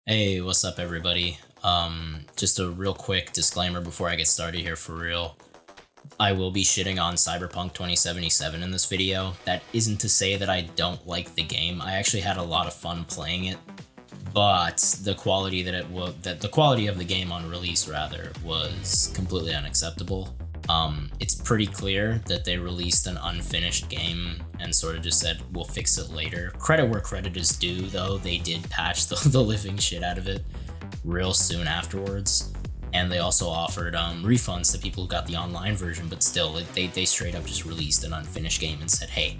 Hey, what's up everybody? Just a real quick disclaimer before I get started here for real. I will be shitting on Cyberpunk 2077 in this video. That isn't to say that I don't like the game. I actually had a lot of fun playing it, but the quality the quality of the game on release rather was completely unacceptable. It's pretty clear that they released an unfinished game and sort of just said, we'll fix it later. Credit where credit is due, though. They did patch the living shit out of it real soon afterwards. And they also offered refunds to people who got the online version, but still, they straight up just released an unfinished game and said, hey,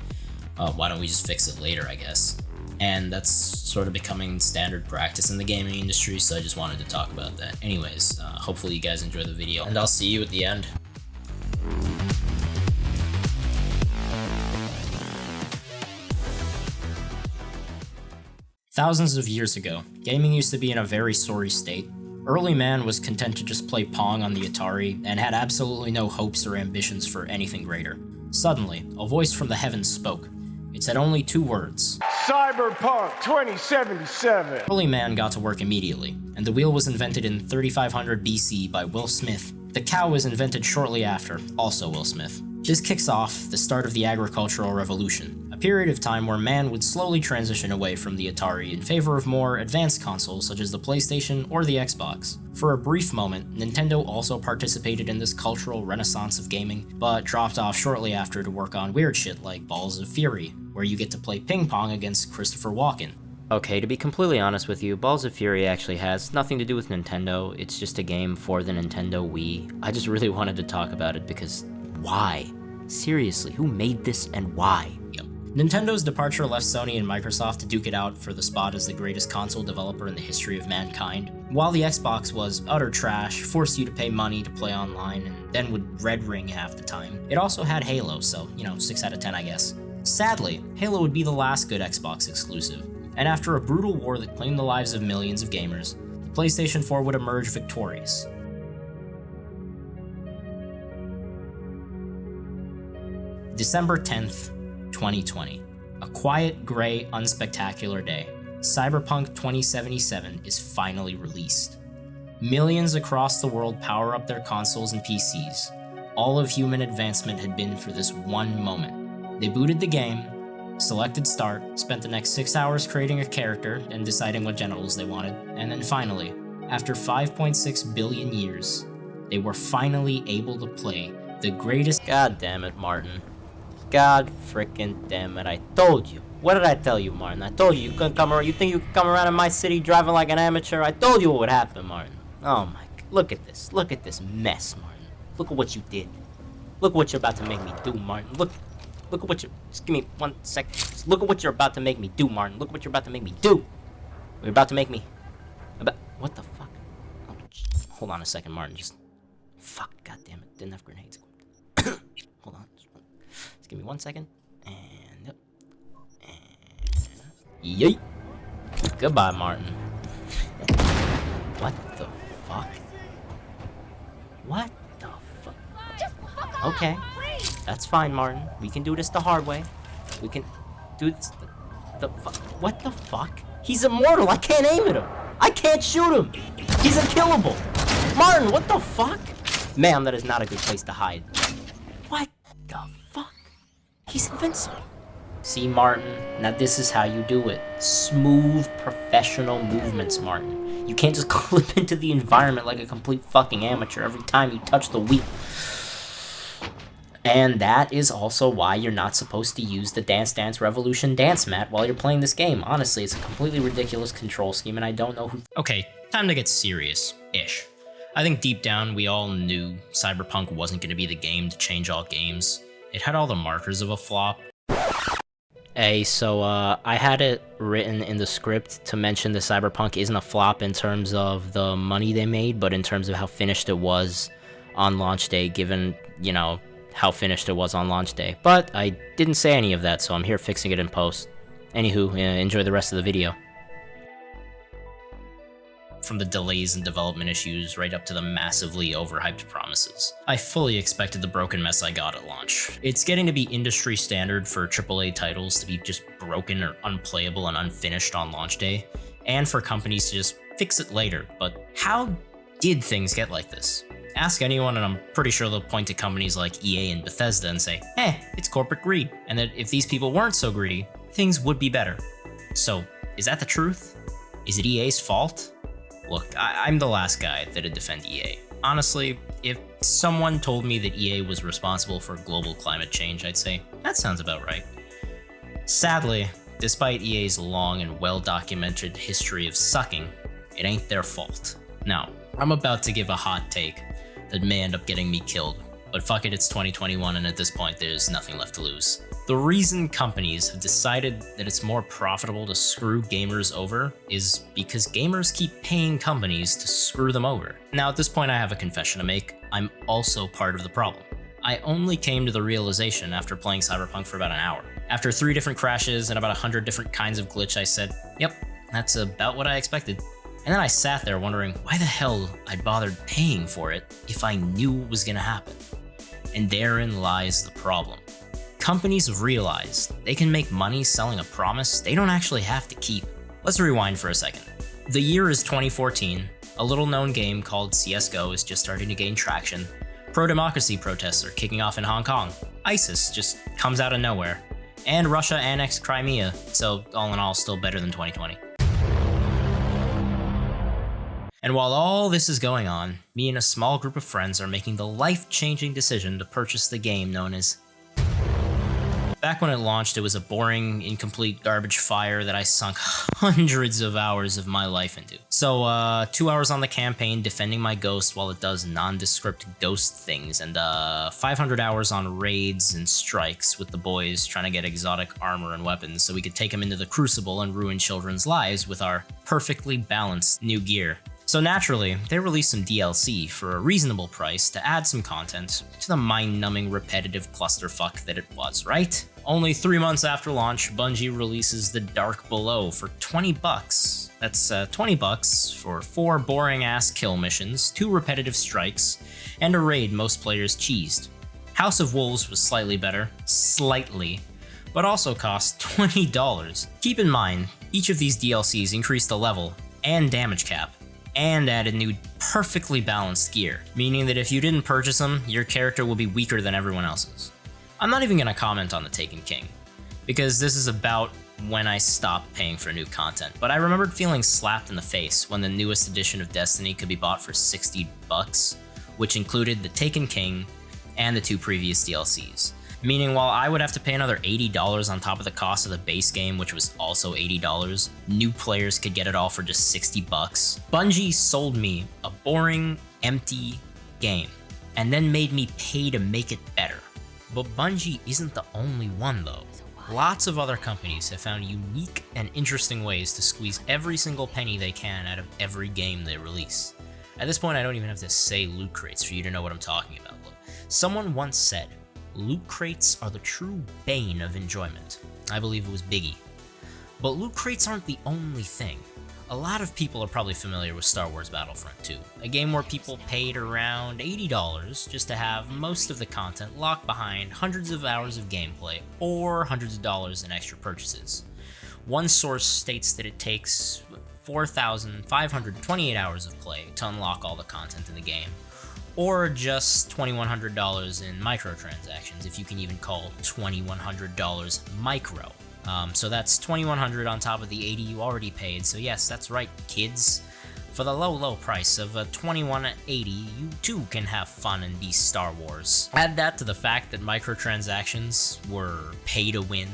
why don't we just fix it later, I guess. And that's sort of becoming standard practice in the gaming industry, so I just wanted to talk about that. Anyways, hopefully you guys enjoy the video, and I'll see you at the end. Thousands of years ago, gaming used to be in a very sorry state. Early man was content to just play Pong on the Atari and had absolutely no hopes or ambitions for anything greater. Suddenly, a voice from the heavens spoke. It said only two words. Cyberpunk 2077! Early man got to work immediately, and the wheel was invented in 3500 BC by Will Smith. The cow was invented shortly after, also Will Smith. This kicks off the start of the agricultural revolution, a period of time where man would slowly transition away from the Atari in favor of more advanced consoles such as the PlayStation or the Xbox. For a brief moment, Nintendo also participated in this cultural renaissance of gaming, but dropped off shortly after to work on weird shit like Balls of Fury, where you get to play ping pong against Christopher Walken. Okay, to be completely honest with you, Balls of Fury actually has nothing to do with Nintendo. It's just a game for the Nintendo Wii. I just really wanted to talk about it because why? Seriously, who made this and why? Yep. Nintendo's departure left Sony and Microsoft to duke it out for the spot as the greatest console developer in the history of mankind. While the Xbox was utter trash, forced you to pay money to play online, and then would red ring half the time, it also had Halo, so, 6 out of 10 I guess. Sadly, Halo would be the last good Xbox exclusive, and after a brutal war that claimed the lives of millions of gamers, the PlayStation 4 would emerge victorious. December 10th, 2020. A quiet, gray, unspectacular day. Cyberpunk 2077 is finally released. Millions across the world power up their consoles and PCs. All of human advancement had been for this one moment. They booted the game, selected start, spent the next 6 hours creating a character and deciding what genitals they wanted, and then finally, after 5.6 billion years, they were finally able to play the greatest— God damn it, Martin. God frickin' damn it, I told you. What did I tell you, Martin? I told you couldn't come around. You think you could come around in my city driving like an amateur? I told you what would happen, Martin. Oh my god. Look at this. Look at this mess, Martin. Look at what you did. Look what you're about to make me do, Martin. Look at what you— just give me 1 sec. Just look at what you're about to make me do, Martin. Look what you're about to make me do. You're about to make me— what the fuck? Oh, hold on a second, Martin. Just— fuck, god damn it. Didn't have grenades. Hold on. Just give me 1 second. And yeet. Goodbye, Martin. What the fuck? What the fuck? Okay. That's fine, Martin. We can do this the hard way. We can do this the fuck. What the fuck? He's immortal. I can't aim at him. I can't shoot him. He's unkillable. Martin, what the fuck? Ma'am, that is not a good place to hide. What the fuck? He's invincible. See, Martin, now this is how you do it. Smooth, professional movements, Martin. You can't just clip into the environment like a complete fucking amateur every time you touch the wheel. And that is also why you're not supposed to use the Dance Dance Revolution dance mat while you're playing this game. Honestly, it's a completely ridiculous control scheme, and I don't know who— Okay, time to get serious-ish. I think deep down, we all knew Cyberpunk wasn't going to be the game to change all games. It had all the markers of a flop. Hey, so I had it written in the script to mention that Cyberpunk isn't a flop in terms of the money they made, but in terms of how finished it was on launch day, given, how finished it was on launch day. But I didn't say any of that, so I'm here fixing it in post. Anywho, enjoy the rest of the video. From the delays and development issues right up to the massively overhyped promises. I fully expected the broken mess I got at launch. It's getting to be industry standard for AAA titles to be just broken or unplayable and unfinished on launch day, and for companies to just fix it later, but how did things get like this? Ask anyone and I'm pretty sure they'll point to companies like EA and Bethesda and say, it's corporate greed, and that if these people weren't so greedy, things would be better. So, is that the truth? Is it EA's fault? Look, I'm the last guy that'd defend EA. Honestly, if someone told me that EA was responsible for global climate change, I'd say, that sounds about right. Sadly, despite EA's long and well-documented history of sucking, it ain't their fault. Now, I'm about to give a hot take that may end up getting me killed, but fuck it, it's 2021 and at this point there's nothing left to lose. The reason companies have decided that it's more profitable to screw gamers over is because gamers keep paying companies to screw them over. Now at this point I have a confession to make, I'm also part of the problem. I only came to the realization after playing Cyberpunk for about an hour. After 3 different crashes and about 100 different kinds of glitch, I said, yep, that's about what I expected. And then I sat there wondering why the hell I'd bothered paying for it if I knew it was gonna happen. And therein lies the problem. Companies have realized they can make money selling a promise they don't actually have to keep. Let's rewind for a second. The year is 2014, a little known game called CSGO is just starting to gain traction, pro-democracy protests are kicking off in Hong Kong, ISIS just comes out of nowhere, and Russia annexed Crimea, so all in all still better than 2020. And while all this is going on, me and a small group of friends are making the life-changing decision to purchase the game known as... Back when it launched, it was a boring, incomplete garbage fire that I sunk hundreds of hours of my life into. So, 2 hours on the campaign defending my ghost while it does nondescript ghost things, and 500 hours on raids and strikes with the boys trying to get exotic armor and weapons so we could take them into the Crucible and ruin children's lives with our perfectly balanced new gear. So naturally, they released some DLC for a reasonable price to add some content to the mind-numbing repetitive clusterfuck that it was, right? Only 3 months after launch, Bungie releases The Dark Below for $20. That's $20 for 4 boring-ass kill missions, 2 repetitive strikes, and a raid most players cheesed. House of Wolves was slightly better, but also cost $20. Keep in mind, each of these DLCs increased the level and damage cap, and added new perfectly balanced gear, meaning that if you didn't purchase them, your character will be weaker than everyone else's. I'm not even gonna comment on the Taken King, because this is about when I stopped paying for new content, but I remembered feeling slapped in the face when the newest edition of Destiny could be bought for $60, which included the Taken King and the 2 previous DLCs. Meaning while I would have to pay another $80 on top of the cost of the base game, which was also $80, new players could get it all for just $60. Bungie sold me a boring, empty game, and then made me pay to make it better. But Bungie isn't the only one though. Lots of other companies have found unique and interesting ways to squeeze every single penny they can out of every game they release. At this point I don't even have to say loot crates for you to know what I'm talking about. Look, someone once said, loot crates are the true bane of enjoyment. I believe it was Biggie. But loot crates aren't the only thing. A lot of people are probably familiar with Star Wars Battlefront 2, a game where people paid around $80 just to have most of the content locked behind hundreds of hours of gameplay or hundreds of dollars in extra purchases. One source states that it takes 4,528 hours of play to unlock all the content in the game, or just $2,100 in microtransactions, if you can even call $2,100 micro. So that's $2,100 on top of the $80 you already paid. So yes, that's right, kids. For the low price of $2,180, you too can have fun and be Star Wars. Add that to the fact that microtransactions were pay to win,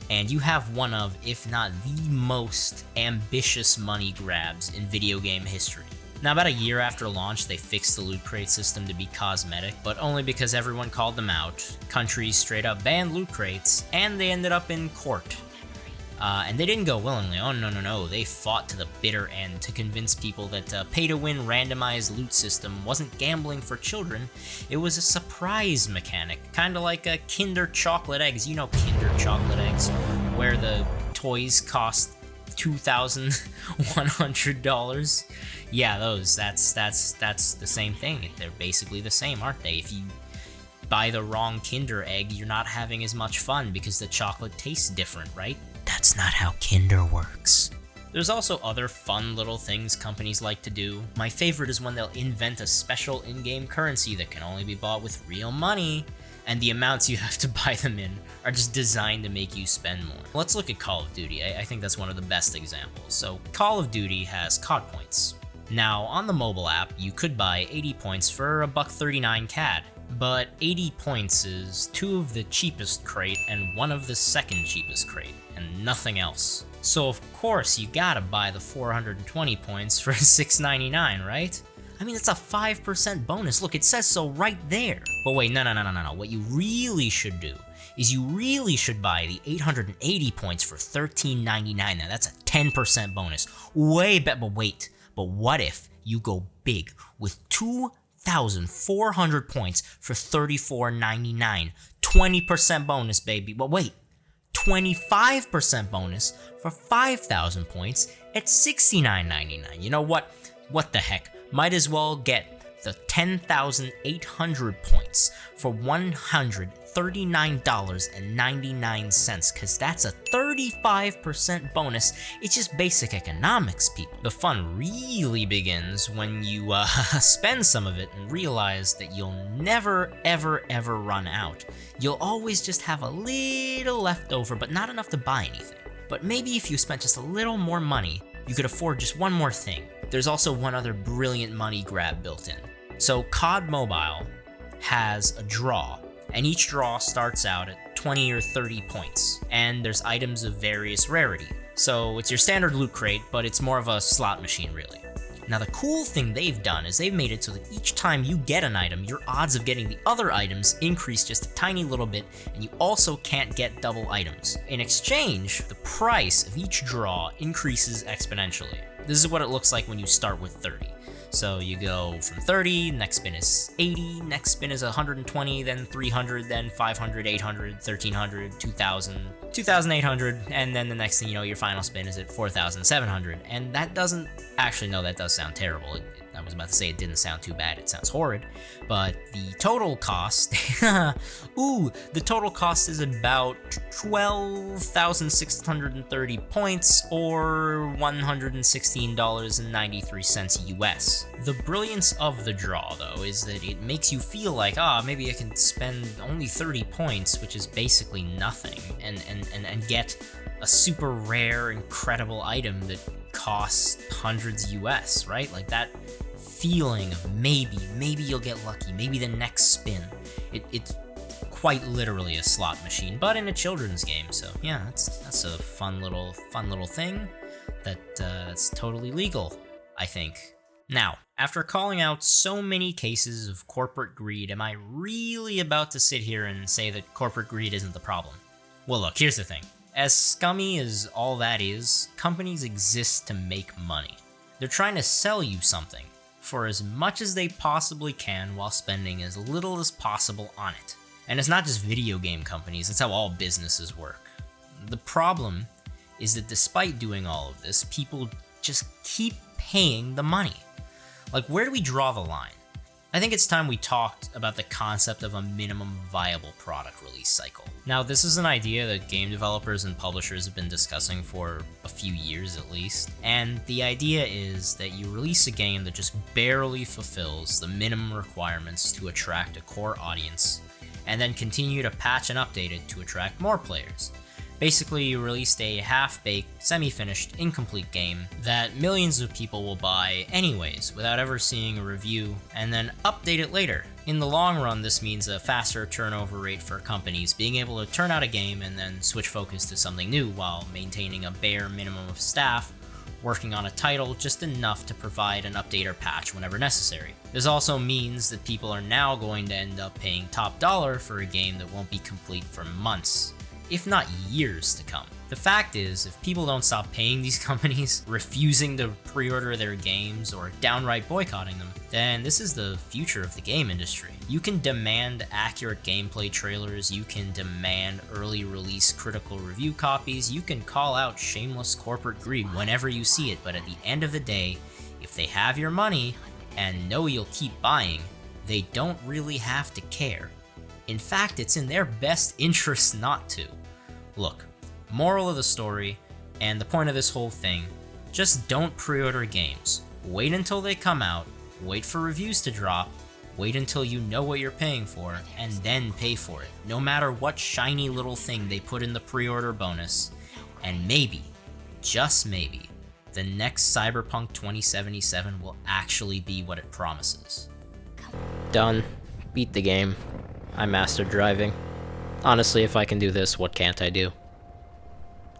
and you have one of, if not the most ambitious money grabs in video game history. Now, about a year after launch, they fixed the loot crate system to be cosmetic, but only because everyone called them out. Countries straight up banned loot crates, and they ended up in court. And they didn't go willingly. Oh, no. They fought to the bitter end to convince people that pay-to-win randomized loot system wasn't gambling for children. It was a surprise mechanic, kind of like a Kinder chocolate eggs. You know Kinder chocolate eggs, where the toys cost $2,100. Yeah, those. That's the same thing. They're basically the same, aren't they? If you buy the wrong Kinder egg, you're not having as much fun because the chocolate tastes different, right? That's not how Kinder works. There's also other fun little things companies like to do. My favorite is when they'll invent a special in-game currency that can only be bought with real money, and the amounts you have to buy them in are just designed to make you spend more. Let's look at Call of Duty. I think that's one of the best examples. So Call of Duty has COD points. Now, on the mobile app, you could buy 80 points for $1.39 CAD, but 80 points is 2 of the cheapest crate and 1 of the second cheapest crate, and nothing else. So of course you gotta buy the 420 points for $6.99, right? I mean, it's a 5% bonus. Look, it says so right there. But wait, no. What you really should do is you really should buy the 880 points for $13.99. Now that's a 10% bonus. Way better, but wait. But what if you go big with 2,400 points for $34.99? 20% bonus, baby. But wait, 25% bonus for 5,000 points at $69.99. You know what? What the heck? Might as well get the 10,800 points for $139.99, because that's a 35% bonus. It's just basic economics, people. The fun really begins when you spend some of it and realize that you'll never, ever run out. You'll always just have a little left over, but not enough to buy anything. But maybe if you spent just a little more money, you could afford just one more thing. There's also one other brilliant money grab built in. So COD Mobile has a draw, and each draw starts out at 20 or 30 points, and there's items of various rarity. So it's your standard loot crate, but it's more of a slot machine, really. Now the cool thing they've done is they've made it so that each time you get an item, your odds of getting the other items increase just a tiny little bit, and you also can't get double items. In exchange, the price of each draw increases exponentially. This is what it looks like when you start with 30. So you go from 30, next spin is 80, next spin is 120, then 300, then 500, 800, 1300, 2000, 2800, and then the next thing you know, your final spin is at 4700. And that doesn't, actually no, that does sound terrible. I was about to say it didn't sound too bad, it sounds horrid. But the total cost, the total cost is about 12,630 points, or $116.93 US. The brilliance of the draw, though, is that it makes you feel like, maybe I can spend only 30 points, which is basically nothing, and get a super rare, incredible item that costs hundreds US, right? Like that feeling of maybe you'll get lucky, maybe the next spin. It's quite literally a slot machine, but in a children's game. So yeah, that's a fun little thing that's totally legal, I think. Now, after calling out so many cases of corporate greed, am I really about to sit here and say that corporate greed isn't the problem? Well, look, here's the thing. As scummy as all that is, companies exist to make money. They're trying to sell you something for as much as they possibly can while spending as little as possible on it. And it's not just video game companies, it's how all businesses work. The problem is that despite doing all of this, people just keep paying the money. Like, where do we draw the line? I think it's time we talked about the concept of a minimum viable product release cycle. Now, this is an idea that game developers and publishers have been discussing for a few years at least, and the idea is that you release a game that just barely fulfills the minimum requirements to attract a core audience, and then continue to patch and update it to attract more players. Basically, you released a half-baked, semi-finished, incomplete game that millions of people will buy anyways without ever seeing a review, and then update it later. In the long run, this means a faster turnover rate for companies, being able to turn out a game and then switch focus to something new while maintaining a bare minimum of staff working on a title just enough to provide an update or patch whenever necessary. This also means that people are now going to end up paying top dollar for a game that won't be complete for months, if not years to come. The fact is, if people don't stop paying these companies, refusing to pre-order their games, or downright boycotting them, then this is the future of the game industry. You can demand accurate gameplay trailers, you can demand early release critical review copies, you can call out shameless corporate greed whenever you see it, but at the end of the day, if they have your money and know you'll keep buying, they don't really have to care. In fact, it's in their best interest not to. Look, moral of the story, and the point of this whole thing, Just don't pre-order games. Wait until they come out, wait for reviews to drop, wait until you know what you're paying for, and then pay for it, no matter what shiny little thing they put in the pre-order bonus, and maybe, just maybe, the next Cyberpunk 2077 will actually be what it promises. Done. Beat the game. I mastered driving. Honestly, if I can do this, what can't I do?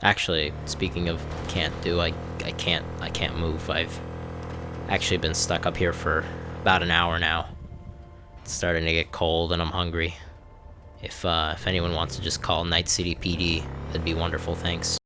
Actually, speaking of can't do, I can't move. I've actually been stuck up here for about an hour now. It's starting to get cold and I'm hungry. If anyone wants to just call Night City PD, that'd be wonderful, thanks.